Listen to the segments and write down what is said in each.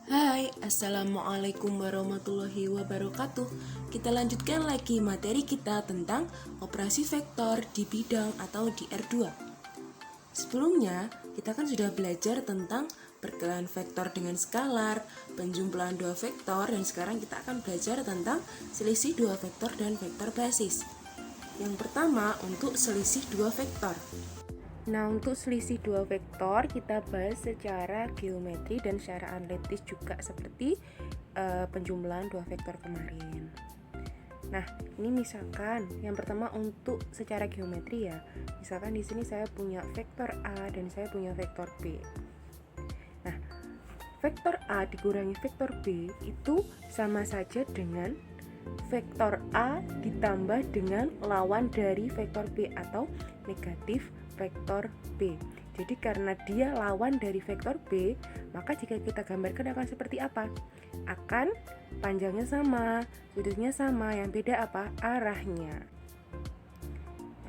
Hai, Assalamualaikum warahmatullahi wabarakatuh. Kita lanjutkan lagi materi kita tentang operasi vektor di bidang atau di R2. Sebelumnya, kita kan sudah belajar tentang perkalian vektor dengan skalar, penjumlahan dua vektor, dan sekarang kita akan belajar tentang selisih dua vektor dan vektor basis. Yang pertama, untuk selisih dua vektor. Nah, untuk selisih dua vektor kita bahas secara geometri dan secara analitis juga seperti penjumlahan dua vektor kemarin. Nah, ini misalkan yang pertama untuk secara geometri ya. Misalkan di sini saya punya vektor A dan saya punya vektor B. Nah, vektor A dikurangi vektor B itu sama saja dengan vektor A ditambah dengan lawan dari vektor B atau negatif vektor B. Jadi karena dia lawan dari vektor B, maka jika kita gambarkan akan seperti apa? Akan panjangnya sama, sudutnya sama, yang beda apa? Arahnya.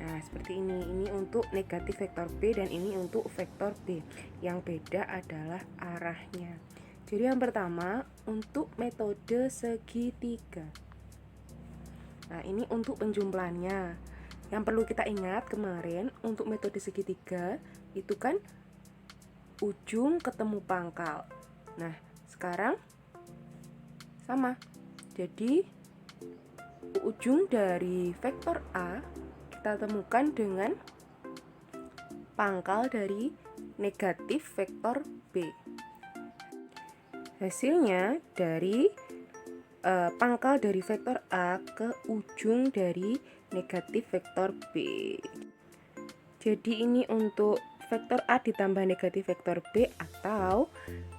Nah, seperti ini. Ini untuk negatif vektor B dan ini untuk vektor B. Yang beda adalah arahnya. Jadi yang pertama untuk metode segitiga. Nah, ini untuk penjumlahannya. Yang perlu kita ingat kemarin untuk metode segitiga itu kan ujung ketemu pangkal. Nah, sekarang sama. Jadi ujung dari vektor A kita temukan dengan pangkal dari negatif vektor B. Hasilnya dari pangkal dari vektor A ke ujung dari negatif vektor B. Jadi ini untuk vektor A ditambah negatif vektor B, atau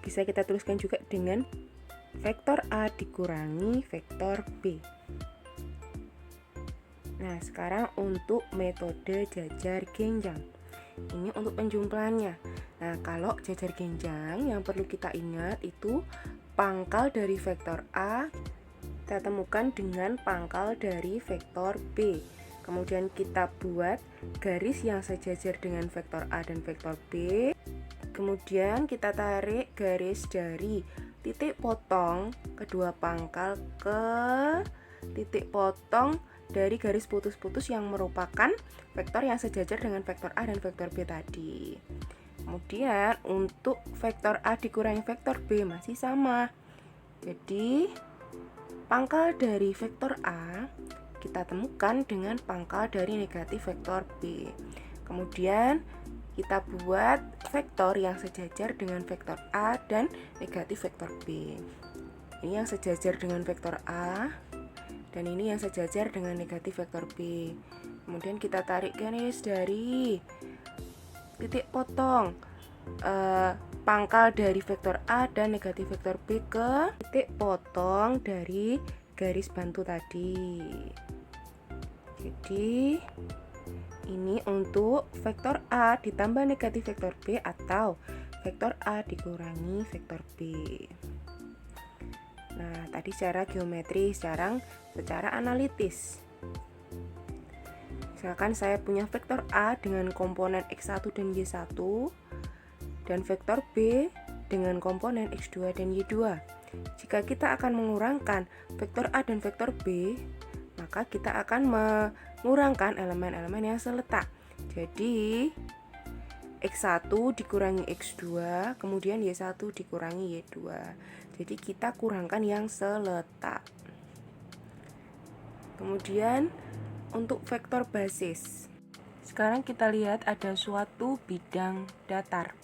bisa kita tuliskan juga dengan vektor A dikurangi vektor B. Nah, sekarang untuk metode jajar genjang. Ini untuk penjumlahannya. Nah, kalau jajar genjang yang perlu kita ingat itu pangkal dari vektor A kita temukan dengan pangkal dari vektor B. Kemudian kita buat garis yang sejajar dengan vektor A dan vektor B. Kemudian kita tarik garis dari titik potong kedua pangkal ke titik potong dari garis putus-putus yang merupakan vektor yang sejajar dengan vektor A dan vektor B tadi. Kemudian untuk vektor A dikurangi vektor B masih sama. Jadi pangkal dari vektor A kita temukan dengan pangkal dari negatif vektor B. Kemudian kita buat vektor yang sejajar dengan vektor A dan negatif vektor B. Ini yang sejajar dengan vektor A dan ini yang sejajar dengan negatif vektor B. Kemudian kita tarik garis dari titik potong pangkal dari vektor A dan negatif vektor B ke titik potong dari garis bantu tadi. Jadi ini untuk vektor A ditambah negatif vektor B atau vektor A dikurangi vektor B. Nah, tadi secara geometri, sekarang secara analitis. Misalkan saya punya vektor A dengan komponen X1 dan Y1 dan vektor B dengan komponen X2 dan Y2. Jika kita akan mengurangkan vektor A dan vektor B, maka kita akan mengurangkan elemen-elemen yang seletak. Jadi X1 dikurangi X2, kemudian Y1 dikurangi Y2. Jadi kita kurangkan yang seletak. Kemudian untuk vektor basis. Sekarang kita lihat ada suatu bidang datar.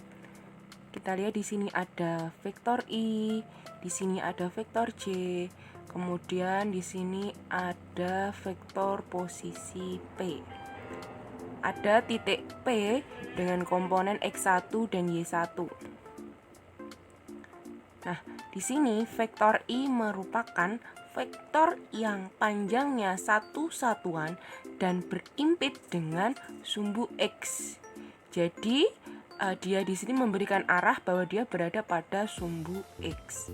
Kita lihat di sini ada vektor I, di sini ada vektor J, kemudian di sini ada vektor posisi P. Ada titik P dengan komponen X1 dan Y1. Nah, di sini vektor I merupakan vektor yang panjangnya satu satuan dan berimpit dengan sumbu X. Jadi dia di sini memberikan arah bahwa dia berada pada sumbu X.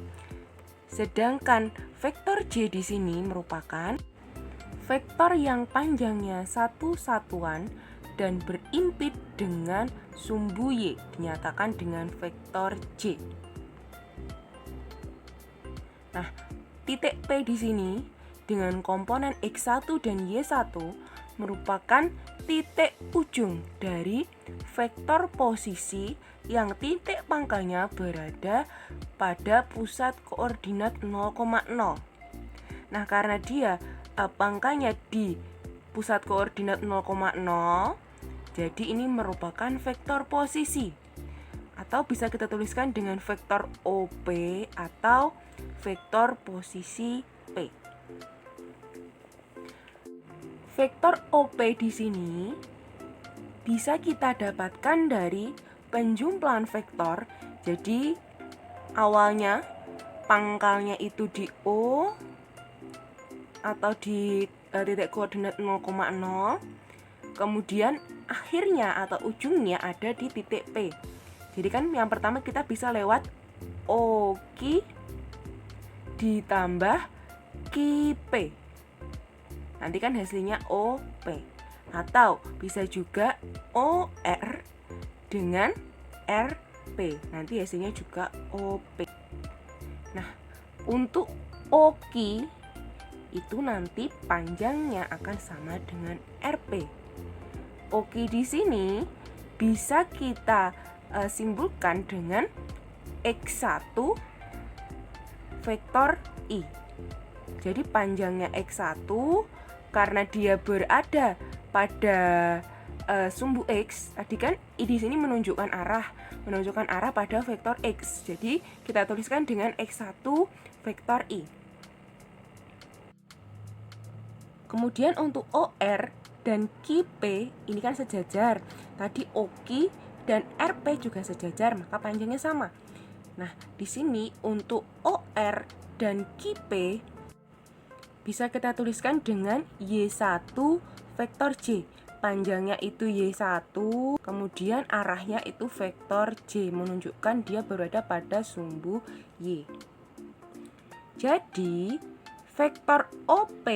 Sedangkan vektor J di sini merupakan vektor yang panjangnya satu satuan dan berimpit dengan sumbu Y, dinyatakan dengan vektor J. Nah, titik P di sini dengan komponen X1 dan Y1 merupakan titik ujung dari vektor posisi yang titik pangkalnya berada pada pusat koordinat 0,0. Nah, karena dia pangkalnya di pusat koordinat 0,0, jadi ini merupakan vektor posisi. Atau bisa kita tuliskan dengan vektor OP atau vektor posisi P. Vektor OP di sini bisa kita dapatkan dari penjumlahan vektor. Jadi awalnya pangkalnya itu di O atau di titik koordinat 0,0, kemudian akhirnya atau ujungnya ada di titik P. Jadi kan yang pertama kita bisa lewat OQ ditambah QP. Nanti kan hasilnya OP. Atau bisa juga OR dengan RP. Nanti hasilnya juga OP. Nah, untuk OQ itu nanti panjangnya akan sama dengan RP. OQ di sini bisa kita simbolkan dengan X1 vektor I. Jadi panjangnya X1 karena dia berada pada sumbu X, tadi kan I di sini menunjukkan arah pada vektor X. Jadi kita tuliskan dengan X1 vektor I. Kemudian untuk OR dan QP ini kan sejajar. Tadi OQ dan RP juga sejajar, maka panjangnya sama. Nah, di sini untuk OR dan QP bisa kita tuliskan dengan Y1 vektor J. Panjangnya itu Y1, kemudian arahnya itu vektor J, menunjukkan dia berada pada sumbu Y. Jadi, vektor OP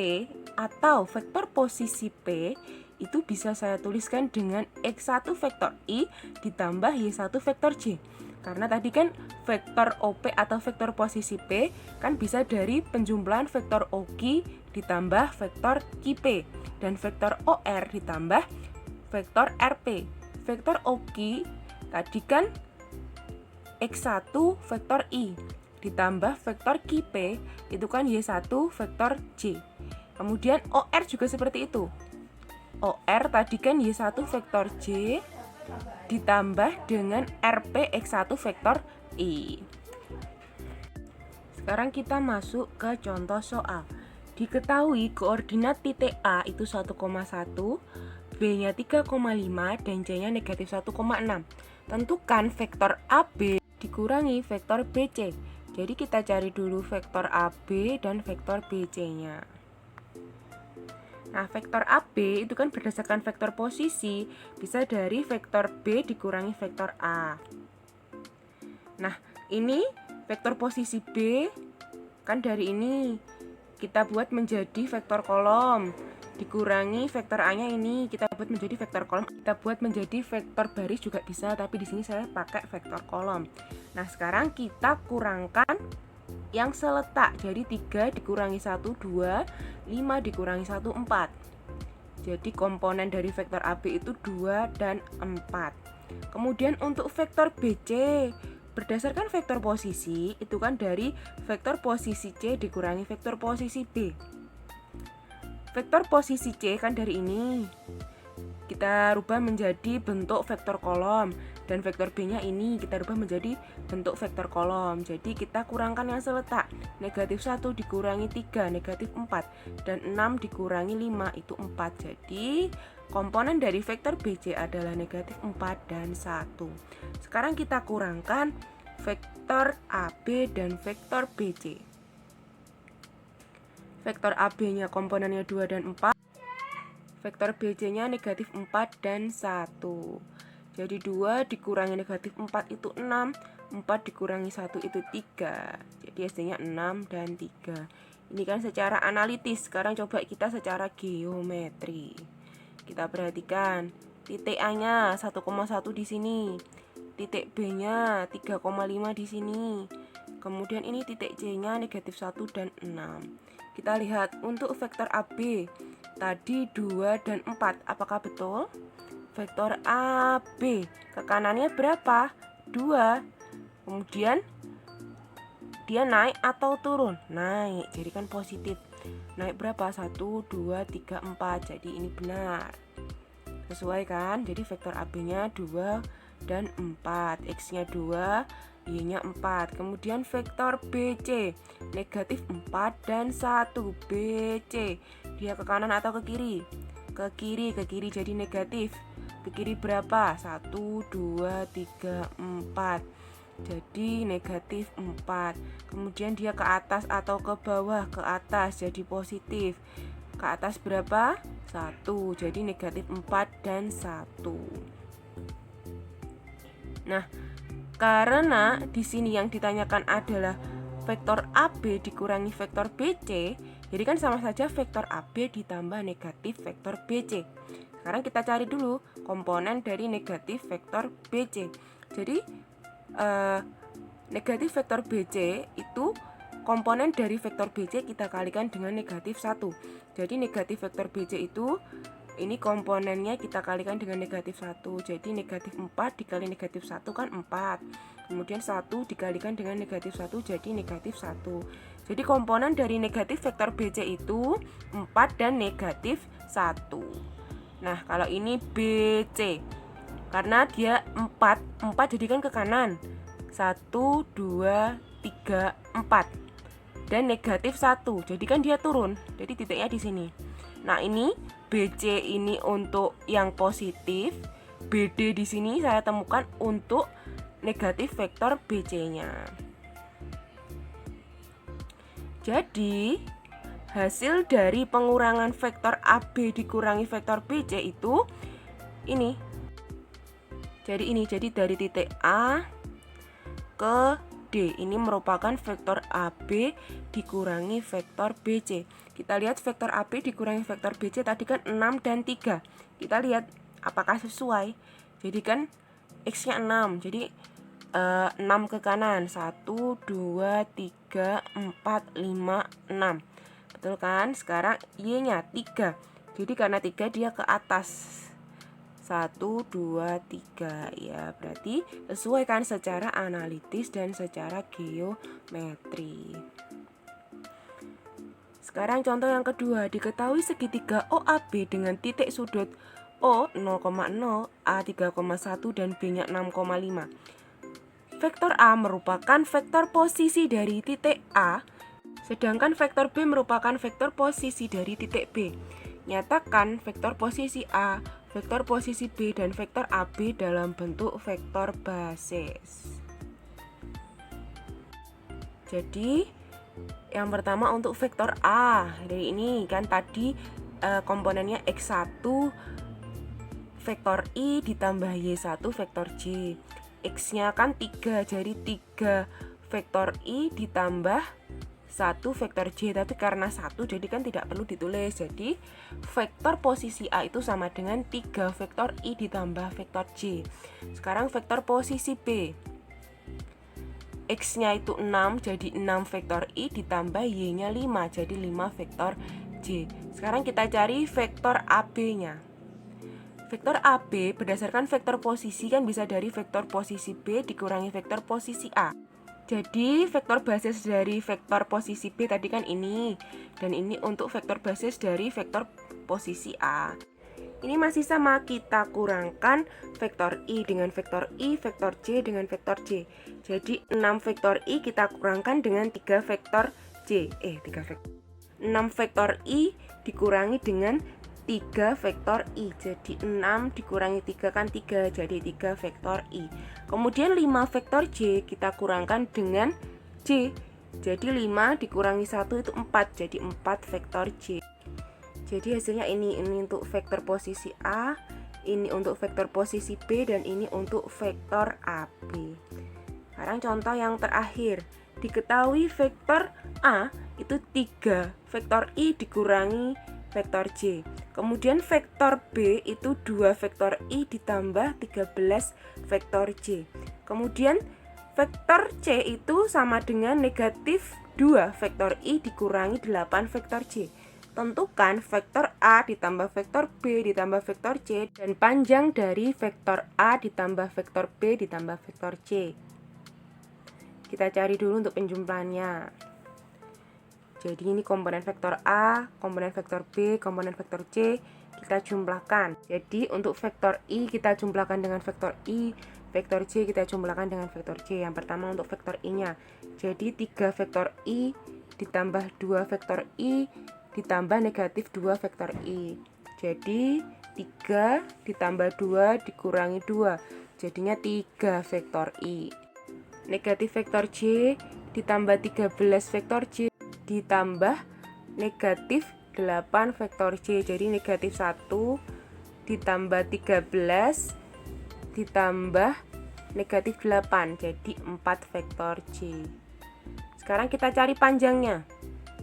atau vektor posisi P itu bisa saya tuliskan dengan X1 vektor I ditambah Y1 vektor J. Karena tadi kan vektor OP atau vektor posisi P kan bisa dari penjumlahan vektor OQ ditambah vektor QP dan vektor OR ditambah vektor RP. Vektor OQ tadi kan X1 vektor I ditambah vektor QP itu kan Y1 vektor J. Kemudian OR juga seperti itu. OR tadi kan Y1 vektor J ditambah dengan RP X1 vektor I. Sekarang kita masuk ke contoh soal. Diketahui koordinat titik A itu 1,1, B-nya 3,5 dan C-nya negatif 1,6. Tentukan vektor AB dikurangi vektor BC. Jadi kita cari dulu vektor AB dan vektor BC-nya. Nah, vektor AB itu kan berdasarkan vektor posisi, bisa dari vektor B dikurangi vektor A. Nah, ini vektor posisi B, kan dari ini kita buat menjadi vektor kolom, dikurangi vektor A-nya ini kita buat menjadi vektor kolom, kita buat menjadi vektor baris juga bisa, tapi di sini saya pakai vektor kolom. Nah, sekarang kita kurangkan yang seletak, jadi 3 dikurangi 1, 2, 5 dikurangi 1, 4. Jadi komponen dari vektor AB itu 2 dan 4. Kemudian untuk vektor BC, berdasarkan vektor posisi, itu kan dari vektor posisi C dikurangi vektor posisi B. Vektor posisi C kan dari ini, kita rubah menjadi bentuk vektor kolom. Dan vektor B-nya ini kita rubah menjadi bentuk vektor kolom. Jadi kita kurangkan yang seletak. Negatif 1 dikurangi 3, negatif 4. Dan 6 dikurangi 5, itu 4. Jadi komponen dari vektor BC adalah negatif 4 dan 1. Sekarang kita kurangkan vektor AB dan vektor BC. Vektor AB-nya komponennya 2 dan 4. Vektor BC-nya negatif 4 dan 1. Jadi 2 dikurangi negatif 4 itu 6, 4 dikurangi 1 itu 3. Jadi hasilnya 6 dan 3. Ini kan secara analitis, sekarang coba kita secara geometri. Kita perhatikan, titik A-nya 1,1 di sini, titik B-nya 3,5 di sini. Kemudian ini titik C-nya negatif 1 dan 6. Kita lihat untuk vektor AB. Tadi 2 dan 4. Apakah betul? Vektor AB ke kanannya berapa? 2. Kemudian dia naik atau turun? Naik, jadi kan positif. Naik berapa? 1, 2, 3, 4. Jadi ini benar. Sesuai kan? Jadi vektor AB-nya 2 dan 4. X-nya 2, Y-nya 4. Kemudian vektor BC, negatif 4 dan 1. BC, dia ke kanan atau ke kiri? Ke kiri jadi negatif. Ke kiri berapa? 1, 2, 3, 4. Jadi negatif 4. Kemudian dia ke atas atau ke bawah? Ke atas, jadi positif. Ke atas berapa? 1. Jadi negatif 4 dan 1. Nah, karena di sini yang ditanyakan adalah vektor AB dikurangi vektor BC, jadi kan sama saja vektor AB ditambah negatif vektor BC. Sekarang kita cari dulu komponen dari negatif vektor BC. Jadi negatif vektor BC itu komponen dari vektor BC kita kalikan dengan negatif 1. Jadi negatif vektor BC itu ini komponennya kita kalikan dengan negatif 1. Jadi negatif 4 dikali negatif 1 kan 4. Kemudian 1 dikalikan dengan negatif 1 jadi negatif 1. Jadi komponen dari negatif vektor BC itu 4 dan negatif 1. Nah, kalau ini BC, karena dia 4 jadikan ke kanan. 1, 2, 3, 4. Dan negatif 1, jadikan dia turun. Jadi titiknya di sini. Nah, ini BC ini untuk yang positif. BD di sini saya temukan untuk negatif vektor BC-nya. Jadi, hasil dari pengurangan vektor AB dikurangi vektor BC itu ini. Jadi dari titik A ke D ini merupakan vektor AB dikurangi vektor BC. Kita lihat vektor AB dikurangi vektor BC tadi kan 6 dan 3. Kita lihat apakah sesuai. Jadi kan X-nya 6. Jadi 6 ke kanan. 1, 2, 3, 4, 5, 6. Betul kan? Sekarang Y-nya 3. Jadi karena 3 dia ke atas. 1, 2, 3. Ya, berarti sesuai kan secara analitis dan secara geometri. Sekarang contoh yang kedua. Diketahui segitiga OAB dengan titik sudut O 0,0, A 3,1 dan B-nya 6,5. Vektor A merupakan vektor posisi dari titik A, sedangkan vektor B merupakan vektor posisi dari titik B. Nyatakan vektor posisi A, vektor posisi B, dan vektor AB dalam bentuk vektor basis. Jadi yang pertama untuk vektor A, dari ini kan tadi komponennya X1 vektor I ditambah Y1 vektor J. X-nya kan 3, jadi 3 vektor I ditambah 1 vektor J, tapi karena 1 jadi kan tidak perlu ditulis. Jadi vektor posisi A itu sama dengan 3 vektor I ditambah vektor J. Sekarang vektor posisi B, X-nya itu 6, jadi 6 vektor I ditambah Y-nya 5, jadi 5 vektor J. Sekarang kita cari vektor AB-nya. Vektor AB berdasarkan vektor posisi kan bisa dari vektor posisi B dikurangi vektor posisi A. Jadi vektor basis dari vektor posisi B tadi kan ini, dan ini untuk vektor basis dari vektor posisi A. Ini masih sama, kita kurangkan vektor I dengan vektor I, vektor J dengan vektor J. Jadi 6 vektor I kita kurangkan dengan 3 vektor J. 6 vektor I dikurangi dengan 3 vektor I. Jadi 6 dikurangi 3 kan 3, jadi 3 vektor I. Kemudian 5 vektor J kita kurangkan dengan J. Jadi 5 dikurangi 1 itu 4, jadi 4 vektor J. Jadi hasilnya ini untuk vektor posisi A, ini untuk vektor posisi B, dan ini untuk vektor AB. Sekarang contoh yang terakhir. Diketahui vektor A itu 3 vektor I dikurangi vektor J. Kemudian vektor B itu 2 vektor I ditambah 13 vektor J. Kemudian Vektor C itu sama dengan negatif 2 vektor I dikurangi 8 vektor J. Tentukan vektor A ditambah vektor B ditambah vektor C dan panjang dari vektor A ditambah vektor B ditambah vektor C. Kita cari dulu untuk penjumlahannya. Jadi ini komponen vektor A, komponen vektor B, komponen vektor C kita jumlahkan. Jadi untuk vektor I kita jumlahkan dengan vektor I, vektor C kita jumlahkan dengan vektor C. Yang pertama untuk vektor I-nya. Jadi 3 vektor I ditambah 2 vektor I ditambah negatif 2 vektor I. Jadi 3 ditambah 2 dikurangi 2, jadinya 3 vektor I. Negatif vektor J ditambah 13 vektor J ditambah negatif 8 vektor J. Jadi negatif 1 ditambah 13 ditambah negatif 8, jadi 4 vektor J. Sekarang kita cari panjangnya.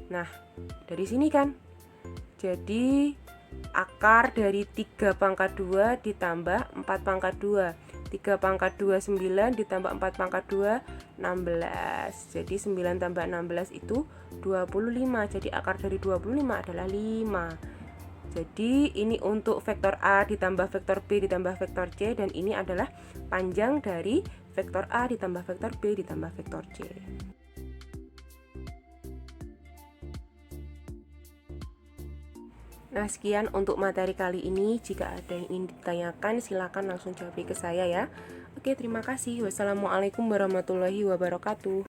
Nah, dari sini kan. Jadi akar dari 3 pangkat 2 ditambah 4 pangkat 2. 3 pangkat 2 9 ditambah 4 pangkat 2 16. Jadi 9 tambah 16 itu 25. Jadi akar dari 25 adalah 5. Jadi ini untuk vektor A ditambah vektor B ditambah vektor C, dan ini adalah panjang dari vektor A ditambah vektor B ditambah vektor C. Nah, sekian untuk materi kali ini. Jika ada yang ingin ditanyakan, silakan langsung jawab ke saya ya. Oke, terima kasih. Wassalamualaikum warahmatullahi wabarakatuh.